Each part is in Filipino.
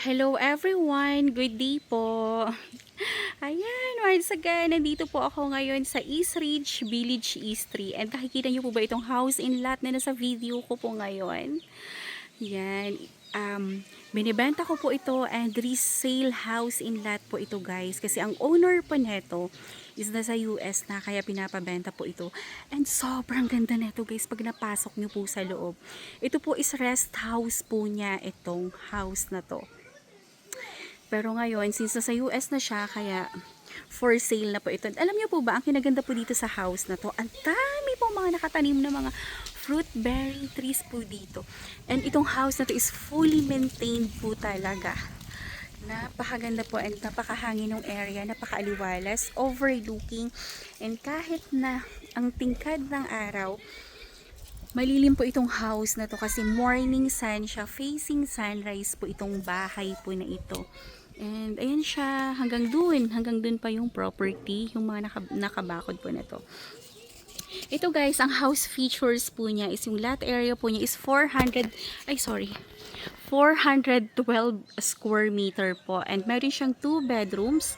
Hello everyone! Good day po! Ayan, once again, nandito po ako ngayon sa East Ridge Village East 3. And nakikita niyo po ba itong house in lot na nasa video ko po ngayon? Yan. Binibenta ko po ito and resale house in lot po ito guys. Kasi ang owner po neto is nasa US na kaya pinapabenta po ito. And sobrang ganda neto guys pag napasok niyo po sa loob. Ito po is rest house po niya itong house na to. Pero ngayon, since nasa US na siya, kaya for sale na po ito. Alam niyo po ba, ang kinaganda po dito sa house na to, ang dami po mga nakatanim na mga fruit bearing trees po dito. And itong house na to is fully maintained po talaga. Napakaganda po and napakahangin ng area, napakaaliwalas, overlooking. And kahit na ang tingkad ng araw, malilim po itong house na to kasi morning sun siya, facing sunrise po itong bahay po na ito. And ayan siya, hanggang dun pa yung property, yung mga nakabakod po na to. Ito guys, ang house features po niya is yung lot area po niya is 412 square meter po. And meron siyang 2 bedrooms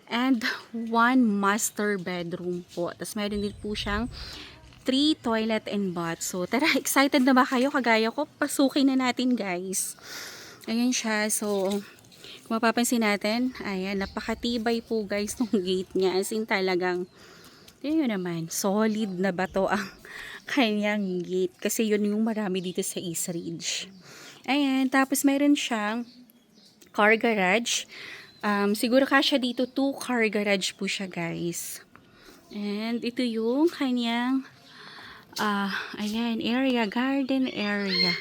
and 1 master bedroom po. Tapos meron din po siyang 3 toilet and bath. So tara, excited na ba kayo? Kagaya ko, pasukin na natin guys. Ayan siya, so kung mapapansin natin, ayan, napakatibay po guys ng gate niya. As in talagang, yun naman, solid na bato ang kanyang gate. Kasi yun yung marami dito sa East Ridge. Ayan, tapos meron siyang car garage. Siguro kasya dito 2 car garage po siya guys. And ito yung kanyang, ayan, area, garden area.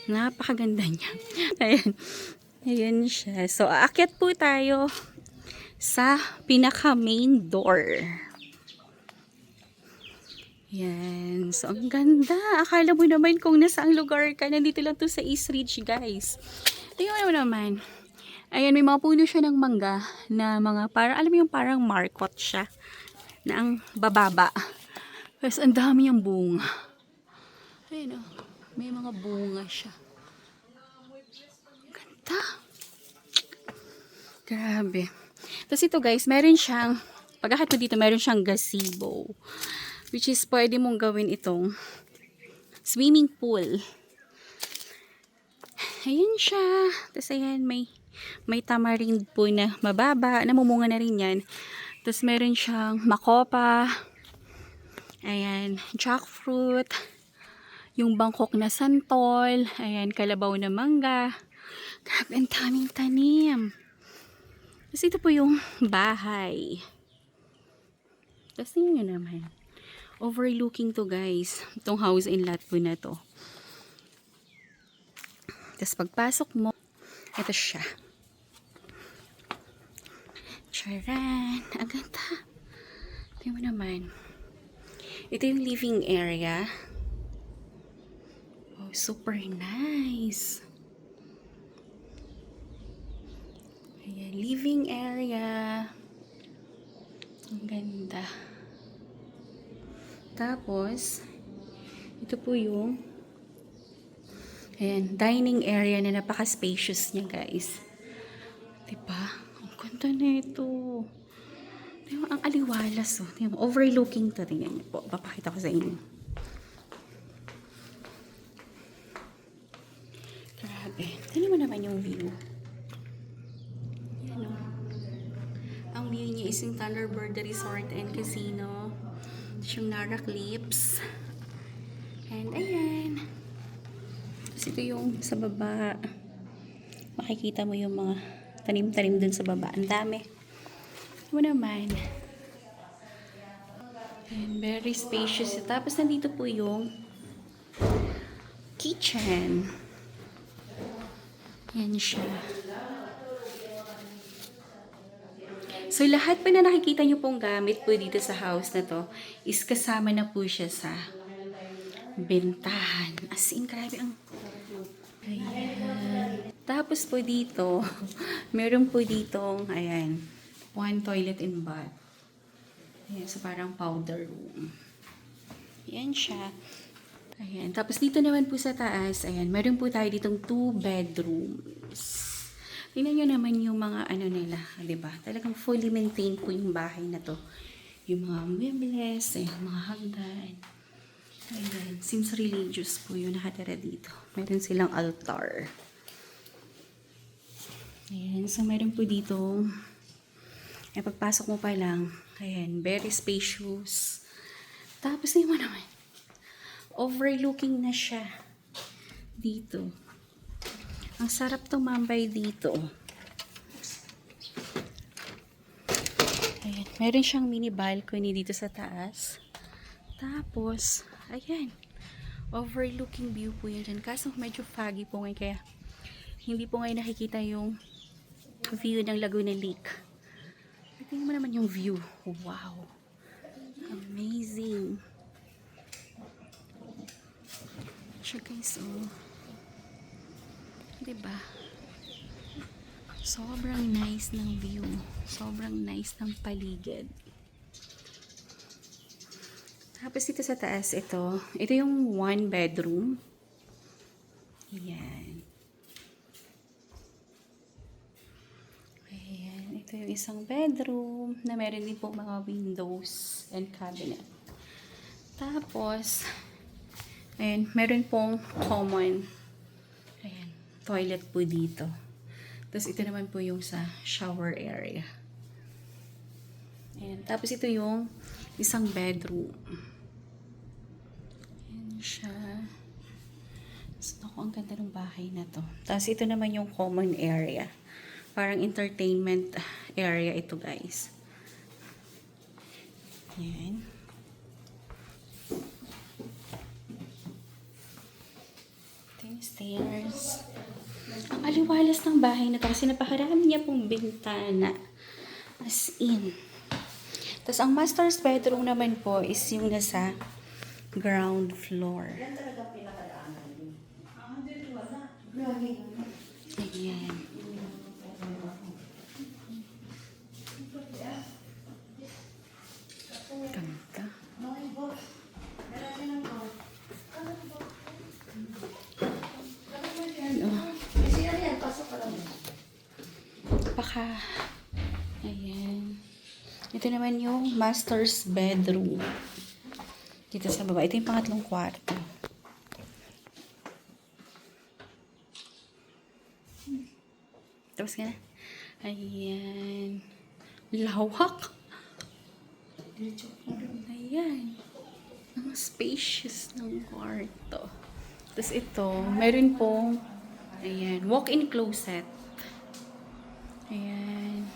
Napakaganda niya. Ayan. Ayan siya. So, aakyat po tayo sa pinaka main door. Yan. So, ang ganda. Akala mo naman kung nasaang lugar ka. Nandito lang to sa East Ridge, guys. Tingnan mo naman. Ayan, may mga puno siya ng mangga na mga parang, alam mo yung parang markot siya. Na ang bababa. Tapos, ang dami yung bunga. Ayan o. May mga bunga siya. Ganda. Grabe. Tapos ito guys, meron siyang, pagkakit mo dito, meron siyang gazebo. Which is, pwede mong gawin itong swimming pool. Ayan siya. Tapos ayan, may tamarind po na mababa. Namumunga na rin yan. Tapos meron siyang makopa. Ayan, jackfruit. Yung bangkok na santol. Ayan, kalabaw na mangga. Grabe, ang daming tanim. Tapos ito po yung bahay. Tapos yun naman. Overlooking to guys. Itong house in lot po na to. Tapos pagpasok mo, ito siya. Charan! Ang ganda. Tingnan mo naman. Ito yung living area. Oh, super nice. Ayan, living area. Ang ganda. Tapos, ito po yung ayan, dining area na napaka-spacious niya, guys. Diba? Ang ganda na ito. Diba, ang aliwalas, oh. Diba, overlooking to. Tingnan niyo po. Papakita ko sa inyo. Grabe. Tingnan mo naman yung view. Ayan, oh. Ang view niya is yung Thunderbird Resort and Casino. Yung Nara Clips. And ayan. Tapos ito yung sa baba. Makikita mo yung mga tanim-tanim dun sa baba. Ang dami. Ito naman. And very spacious. Tapos nandito po yung kitchen. Yan siya. So, lahat pa na nakikita nyo pong gamit po dito sa house na to is kasama na po siya sa bentahan. As in, grabe ang... Ayan. Tapos po dito, meron po ditong, ayan, 1 toilet and bath. Ayan, so parang powder room. Ayan siya. Ayan. Tapos dito naman po sa taas, ayan, meron po tayo ditong 2 bedrooms. Tingnan nyo naman yung mga ano nila, 'di ba? Talagang fully maintained po yung bahay na to. Yung mga muebles, mga hagdan. Ayan, seems religious po yung nakatira dito. Meron silang altar. Ayan, so meron po dito, pagpasok mo pa lang, ayan, very spacious. Tapos tingnan mo naman, overlooking na siya dito. Ang sarap tumambay dito. Ayan, meron siyang mini balcony dito sa taas. Tapos, ayan, overlooking view po yun dyan. Kaso medyo foggy po ngayon, kaya hindi po ngayon nakikita yung view ng Laguna Lake. Tingnan mo naman yung view. Wow! Amazing! Siya guys, oh. Diba? Sobrang nice ng view. Sobrang nice ng paligid. Tapos dito sa taas, ito yung 1 bedroom. Ayan. Ayan. Ito yung isang bedroom na meron din po mga windows and cabinet. Tapos, ayan, meron pong common toilet po dito. Tapos ito naman po yung sa shower area. Ayan. Tapos ito yung isang bedroom. Ayan siya. So, ang ganda ng bahay na to. Tapos ito naman yung common area. Parang entertainment area ito guys. Ayan. Ito yung stairs. Ang aliwalas ng bahay na to kasi napakarami niya pong bintana. As in. Tapos ang master's bedroom naman po is yung nasa ground floor. Ayan. Ganda. Ayan. Ito naman yung master's bedroom. Dito sa baba. Ito yung pangatlong kwarto. Tapos ka na. Ayan. Lawak. Ayan. Ang spacious ng kwarto. Tapos ito, meron pong ayan, walk-in closet. Ayan.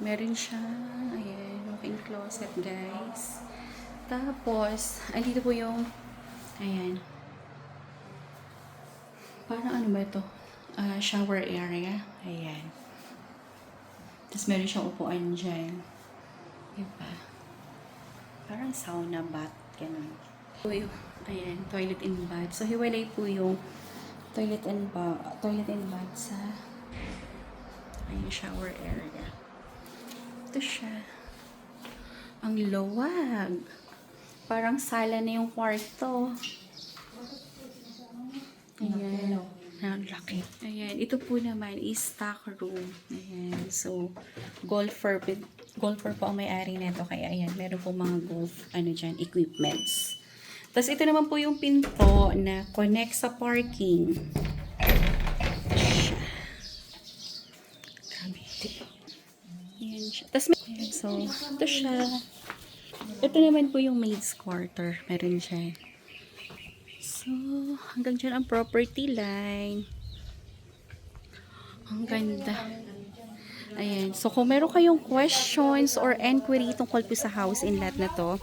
Meron siya. Ayan, walk-in closet, guys. Tapos, andito po yung ayan. Parang ano ba ito? Shower area. Ayan. Tapos meron siyang upuan dyan. Diba? Parang sauna bath. Ganun. Ayan, toilet and bath. So, hiwalay po yung toilet and bath sa ayan, shower area. Ito siya. Ang luwag. Parang sala na yung kwarto. Ayan. Ang laki. Ayan. Ito po naman is stock room. Ayan. So, golfer po ang may-ari nito. Kaya ayan, meron po mga golf equipments. Tapos ito naman po yung pinto na connect sa parking. Ayan siya. Tapos so, ito siya. Ito naman po yung maid's quarter. Meron siya. So, hanggang dyan ang property line. Ang ganda. Ayan. So, kung meron kayong questions or inquiry tungkol po sa house in lot na to,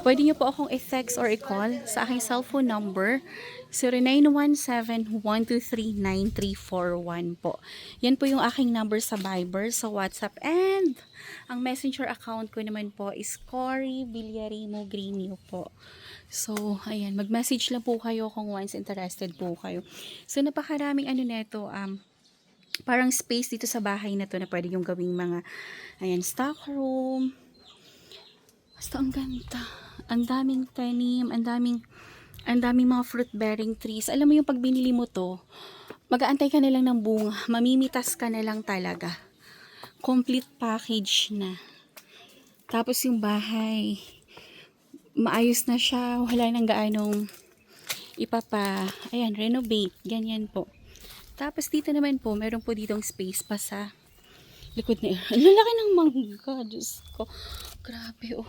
pwede nyo po akong i-text or i-call sa aking cellphone number 0917-123-9341 po. Yan po yung aking number sa Viber, sa WhatsApp, and ang messenger account ko naman po is Cory Villarimo Greenio po. So, ayan, mag-message lang po kayo kung once interested po kayo. So, napakaraming neto, parang space dito sa bahay na to na pwede yung gawing mga, ayan, stock room. Basta ang ganda. Ang daming tanim, ang daming mga fruit-bearing trees. Alam mo yung pag binili mo to, mag-aantay ka na lang ng bunga. Mamimitas ka na lang talaga. Complete package na. Tapos yung bahay, maayos na siya. Wala nang gaanong ayan, renovate. Ganyan po. Tapos dito naman po, meron po ditong space pa sa likod na. Ang lalaki ng mangga. Diyos ko. Grabe oh.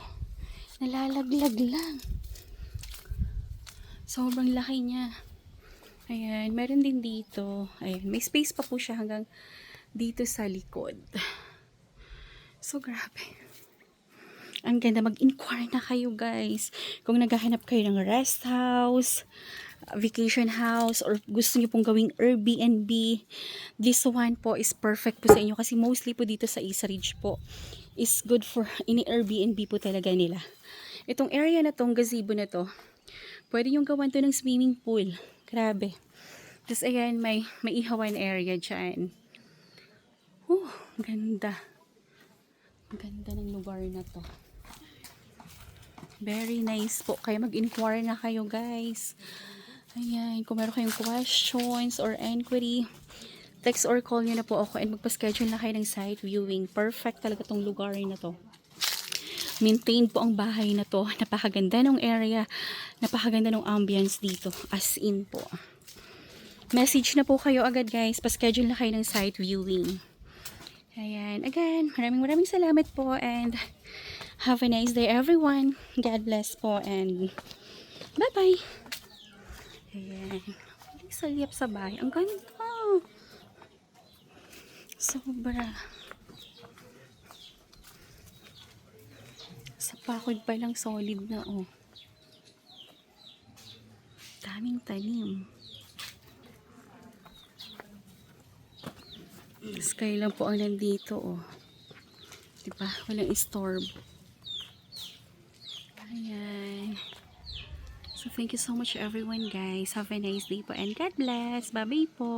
Nalalaglag lang. Sobrang laki niya. Ayan, meron din dito. Ayan, may space pa po siya hanggang dito sa likod. So, grabe. Ang ganda. Mag-inquire na kayo, guys. Kung naghahanap kayo ng rest house, vacation house, or gusto niyo pong gawing Airbnb, this one po is perfect po sa inyo. Kasi mostly po dito sa East Ridge po is good for ini-Airbnb po talaga nila. Itong area na tong gazebo na to, pwede yung gawan to ng swimming pool. Grabe. Tapos ayan, may ihawan area dyan. Ganda. Ganda ng lugar na to. Very nice po. Kaya mag-inquire na kayo, guys. Ayan, kung meron kayong questions or inquiry, text or call nyo na po ako and magpa-schedule na kayo ng site viewing. Perfect talaga tong lugar na to. Maintain po ang bahay na to. Napakaganda ng area. Napakaganda ng ambience dito. As in po. Message na po kayo agad, guys. Pa-schedule na kayo ng site viewing. Ayan. Again, maraming salamat po and have a nice day everyone. God bless po and bye-bye. Ayan. Saliyap sa bahay. Ang ganda. Sobra. Sa pakod pa lang solid na oh. Daming tanim. Sky lang po ang nandito oh. Diba? Walang istorb. Ayan. So thank you so much everyone, guys. Have a nice day po and God bless. Bye-bye po.